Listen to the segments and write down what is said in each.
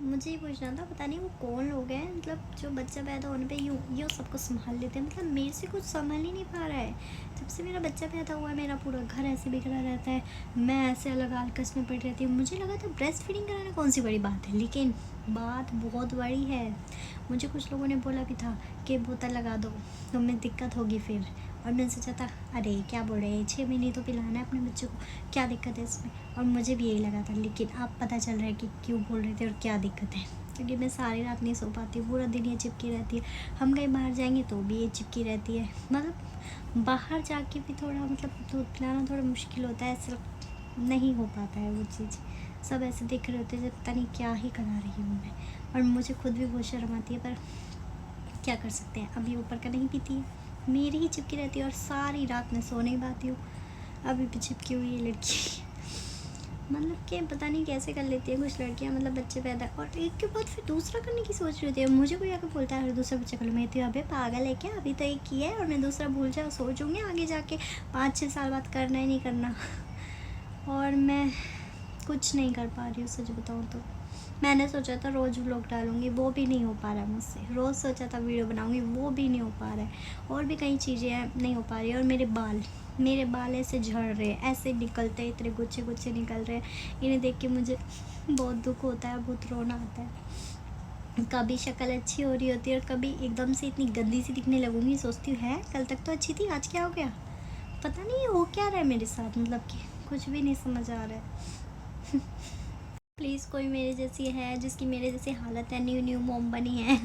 मुझे ये पूछना था, पता नहीं वो कौन लोग हैं, मतलब जो बच्चा पैदा होने पे यूँ सबको संभाल लेते हैं, मतलब मेरे से कुछ संभल ही नहीं पा रहा है। जब से मेरा बच्चा पैदा हुआ है मेरा पूरा घर ऐसे बिखरा रहता है, मैं ऐसे अलग आलकस में पड़ी रहती हूँ। मुझे लगा था ब्रेस्ट फीडिंग कराना कौन सी बड़ी बात है, लेकिन बात बहुत बड़ी है। मुझे कुछ लोगों ने बोला भी था कि बोतल लगा दो, तुम्हें दिक्कत होगी फिर। और मैंने सोचा था अरे क्या बोल रहे हैं, 6 महीने तो पिलाना है अपने बच्चों को, क्या दिक्कत है इसमें। और मुझे भी यही लगा था, लेकिन अब पता चल रहा है कि क्यों बोल रहे थे और क्या दिक्कत है। क्योंकि मैं सारी रात नहीं सो पाती, पूरा दिन ये चिपकी रहती है। हम कहीं बाहर जाएंगे तो भी ये चिपकी रहती है। मतलब बाहर जाके भी थोड़ा मतलब दूध पिलाना थोड़ा मुश्किल होता है, ऐसा नहीं हो पाता है वो चीज़। सब ऐसे देख रहे होते हैं जब पता नहीं क्या ही करा रही हूँ मैं। और मुझे खुद भी बहुत शर्म आती है, पर क्या कर सकते हैं, अभी ऊपर का नहीं पीती है, मेरी ही चिपकी रहती है और सारी रात मैं सो नहीं पाती हूँ। अभी भी चिपकी हुई है लड़की। मतलब कि पता नहीं कैसे कर लेती है कुछ लड़कियां, मतलब बच्चे पैदा और एक के बाद फिर दूसरा करने की सोच रही होती है। मुझे कोई आकर बोलता है अरे दूसरा बच्चा कर लो, मैं तो अबे पागल है क्या, अभी तो एक किया है और मैं दूसरा भूल जाऊँ, सोचूंगी आगे जाके 5-6 साल बाद करना ही नहीं करना। और मैं कुछ नहीं कर पा रही हूँ सच बताऊँ तो। मैंने सोचा था रोज़ व्लॉग डालूँगी, वो भी नहीं हो पा रहा है मुझसे। रोज़ सोचा था वीडियो बनाऊँगी, वो भी नहीं हो पा रहा है। और भी कई चीज़ें नहीं हो पा रही है। और मेरे बाल ऐसे झड़ रहे हैं, ऐसे निकलते हैं, इतने गुच्छे गुच्छे निकल रहे हैं। इन्हें देख के मुझे बहुत दुख होता है, बहुत रोना आता है। कभी शक्ल अच्छी हो रही होती है और कभी एकदम से इतनी गंदी सी दिखने लगूँगी, सोचती हूँ है कल तक तो अच्छी थी, आज क्या हो गया। पता नहीं हो क्या रहा है मेरे साथ, मतलब कि कुछ भी नहीं समझ आ रहा है। प्लीज़ कोई मेरे जैसी है जिसकी मेरे जैसी हालत है, न्यू मॉम बनी है,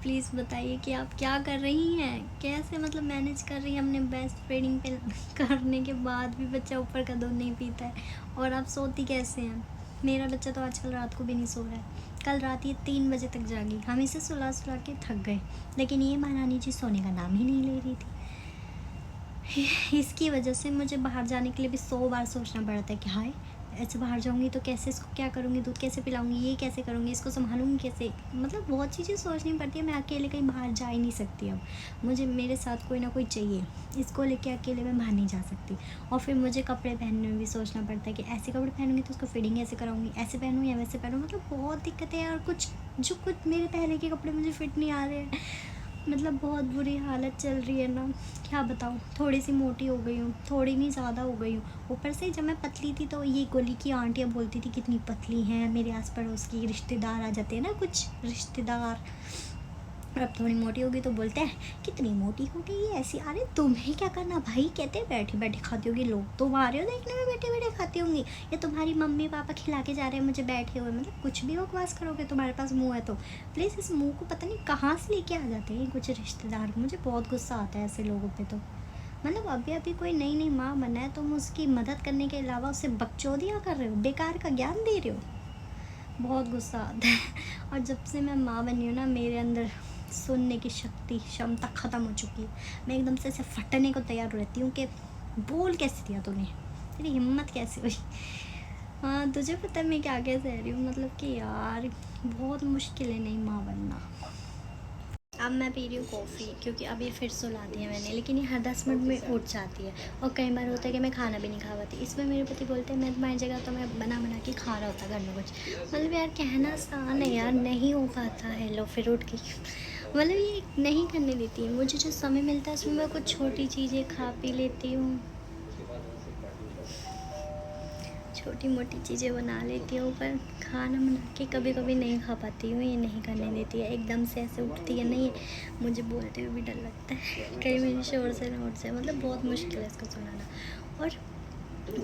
प्लीज़ बताइए कि आप क्या कर रही हैं, कैसे मतलब मैनेज कर रही हैं अपने बेस्ट फीडिंग पे करने के बाद भी बच्चा ऊपर का दूध नहीं पीता है। और आप सोती कैसे हैं। मेरा बच्चा तो आजकल रात को भी नहीं सो रहा है। कल रात ये 3 बजे तक जागी, हम इसे सुला सुला के थक गए, लेकिन ये महारानी जी सोने का नाम ही नहीं ले रही थी। इसकी वजह से मुझे बाहर जाने के लिए भी 100 बार सोचना पड़ता है कि हाय ऐसे बाहर जाऊँगी तो कैसे इसको क्या करूँगी, दूध कैसे पिलाऊँगी, ये कैसे करूँगी, इसको संभालूँगी कैसे। मतलब बहुत चीज़ें सोचनी पड़ती है। मैं अकेले कहीं बाहर जा ही नहीं सकती अब। मुझे मेरे साथ कोई ना कोई चाहिए, इसको लेके अकेले मैं बाहर नहीं जा सकती। और फिर मुझे कपड़े पहनने में भी सोचना पड़ता है कि ऐसे कपड़े पहनूँगी तो उसको फिटिंग ऐसे कराऊँगी, ऐसे पहनूँ या वैसे पहनूँ। मतलब बहुत दिक्कतें हैं और कुछ मेरे पहले के कपड़े मुझे फिट नहीं आ रहे हैं। मतलब बहुत बुरी हालत चल रही है ना, क्या बताऊँ। थोड़ी सी मोटी हो गई हूँ, थोड़ी नहीं ज़्यादा हो गई हूँ। ऊपर से जब मैं पतली थी तो ये गली की आंटियाँ बोलती थी कितनी पतली हैं, मेरे आस पड़ोस की रिश्तेदार आ जाते हैं ना कुछ रिश्तेदार। और अब थोड़ी मोटी होगी तो बोलते हैं कितनी मोटी हो गई है ऐसी। अरे तुम्हें क्या करना भाई, कहते हैं बैठे बैठे खाती होगी, लोग तुम्हारे हो देखने में बैठे बैठे खाती होंगी, या तुम्हारी मम्मी पापा खिला के जा रहे हैं मुझे बैठे हुए। मतलब कुछ भी बकवास करोगे, तुम्हारे पास मुंह है तो प्लीज़ इस मुंह को पता नहीं कहाँ से लेके आ जाते हैं कुछ रिश्तेदार। मुझे बहुत गुस्सा आता है ऐसे लोगों पर तो। मतलब अभी अभी कोई नई नई माँ बना है, तुम उसकी मदद करने के अलावा उसे बकचोदियाँ कर रहे हो, बेकार का ज्ञान दे रहे हो। बहुत गुस्सा आता है। और जब से मैं माँ बनी हूँ ना, मेरे अंदर सुनने की शक्ति क्षमता ख़त्म हो चुकी है। मैं एकदम से ऐसे फटने को तैयार रहती हूँ कि बोल कैसे दिया तूने, तेरी हिम्मत कैसे हुई। हाँ तुझे पता है मैं क्या क्या सह रही हूँ, मतलब कि यार बहुत मुश्किल है नई माँ बनना। अब मैं पी रही हूँ कॉफ़ी, क्योंकि अब ये फिर सुला दी है मैंने, लेकिन ये हर 10 मिनट में उठ जाती है। और कई बार होता है कि मैं खाना भी नहीं खा पाती। इसमें मेरे पति बोलते हैं मैं तुम्हारी जगह तो मैं बना बना के खा रहा होता घर में कुछ। मतलब यार कहना आसान है यार, नहीं हो पाता है। लो फिर उठ गई। मतलब ये नहीं करने देती है मुझे। जो समय मिलता है उसमें मैं कुछ छोटी चीज़ें खा पी लेती हूँ, छोटी मोटी चीज़ें बना लेती हूँ, पर खाना बना के कभी कभी नहीं खा पाती हूँ। ये नहीं करने देती है, एकदम से ऐसे उठती है नहीं। मुझे बोलते हुए भी डर लगता है कहीं मेरी शोर से ना उठ जाए। मतलब बहुत मुश्किल है इसको सुनाना। और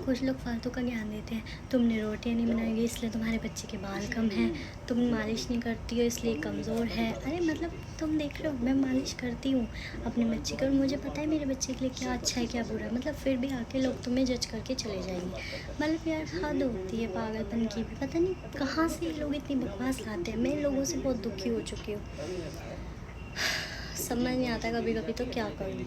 कुछ लोग फालतू का ज्ञान देते हैं, तुमने रोटियां नहीं बनाई इसलिए तुम्हारे बच्चे के बाल कम हैं, तुम मालिश नहीं करती हो इसलिए कमज़ोर है। अरे मतलब तुम देख रहे हो मैं मालिश करती हूँ अपने बच्चे की, और मुझे पता है मेरे बच्चे के लिए क्या अच्छा है क्या बुरा है। मतलब फिर भी आके लोग तुम्हें जज करके चले जाएंगे। मतलब यार हद होती है पागलपन की भी। पता नहीं कहाँ से ये लोग इतनी बकवास लाते हैं। मैं इन लोगों से बहुत दुखी हो चुकी हूँ, समझ नहीं आता कभी कभी तो क्या करूँ।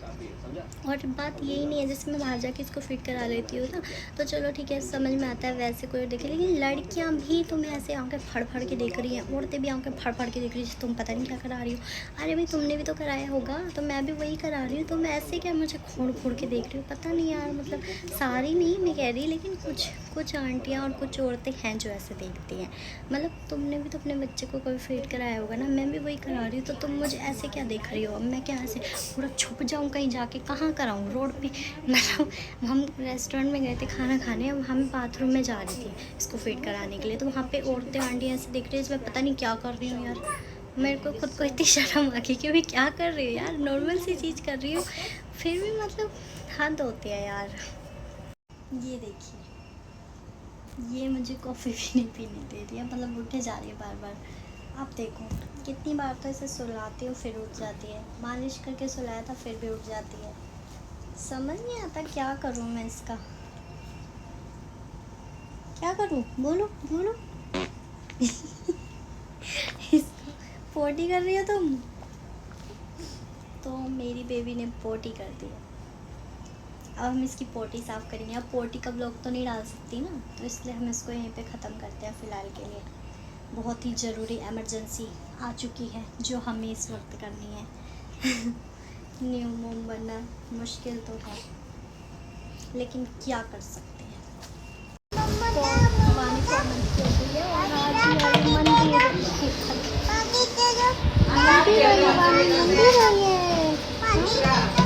और बात यही नहीं है, जैसे मैं बाहर जाके इसको फिट करा लेती हूँ ना तो चलो ठीक है समझ में आता है, वैसे कोई देखे। लेकिन लड़कियाँ भी तुम्हें ऐसे आंखें फड़ फड़ के देख रही हैं, औरतें भी आंखें फड़ फड़ के देख रही हैं तुम पता नहीं क्या करा रही हो। अरे भाई तुमने भी तो कराया होगा, तो मैं भी वही करा रही हूँ, तुम ऐसे क्या मुझे खोड़ खोड़ के देख रही हो। पता नहीं यार, मतलब सारी नहीं मैं कह रही, लेकिन कुछ कुछ आंटियाँ और कुछ औरतें हैं जो ऐसे देखती हैं। मतलब तुमने भी तो अपने बच्चे को कभी फीड कराया होगा ना, मैं भी वही करा रही हूँ, तो तुम मुझे ऐसे क्या देख रही हो? अब मैं क्या ऐसे पूरा छुप जाऊँ कहीं जाके? कहाँ कराऊँ? रोड पे? मतलब हम रेस्टोरेंट में गए थे खाना खाने, अब हम बाथरूम में जा रही थी इसको फीड कराने के लिए, तो वहाँ पे औरतें आंटियाँ ऐसे देख रही है, इसमें पता नहीं क्या कर रही हूँ यार। मेरे को खुद को इतनी शर्म आ गई कि मैं क्या कर रही हूँ यार, नॉर्मल सी चीज़ कर रही हूँ, फिर भी मतलब हद होती है यार। ये देखिए, ये मुझे कॉफ़ी भी नहीं पीने दे रही है, मतलब उठे जा रही है बार बार। आप देखो कितनी बार तो इसे सुलाती हूँ फिर उठ जाती है, मालिश करके सुलाया था फिर भी उठ जाती है। समझ नहीं आता क्या करूँ मैं इसका, क्या करूँ? बोलो बोलो। इसको पोटी कर रही हो तुम? तो मेरी बेबी ने पोटी कर दी है, अब हम इसकी पोटी साफ़ करेंगे। अब पोटी का ब्लॉग तो नहीं डाल सकती ना, तो इसलिए हम इसको यहीं पे ख़त्म करते हैं फ़िलहाल के लिए। बहुत ही ज़रूरी इमरजेंसी आ चुकी है जो हमें इस वक्त करनी है। न्यू मोम बनना मुश्किल तो है, लेकिन क्या कर सकते हैं। तो वानी को मंदिर हो गई है और आज ही है मंदिर, मंदिर है,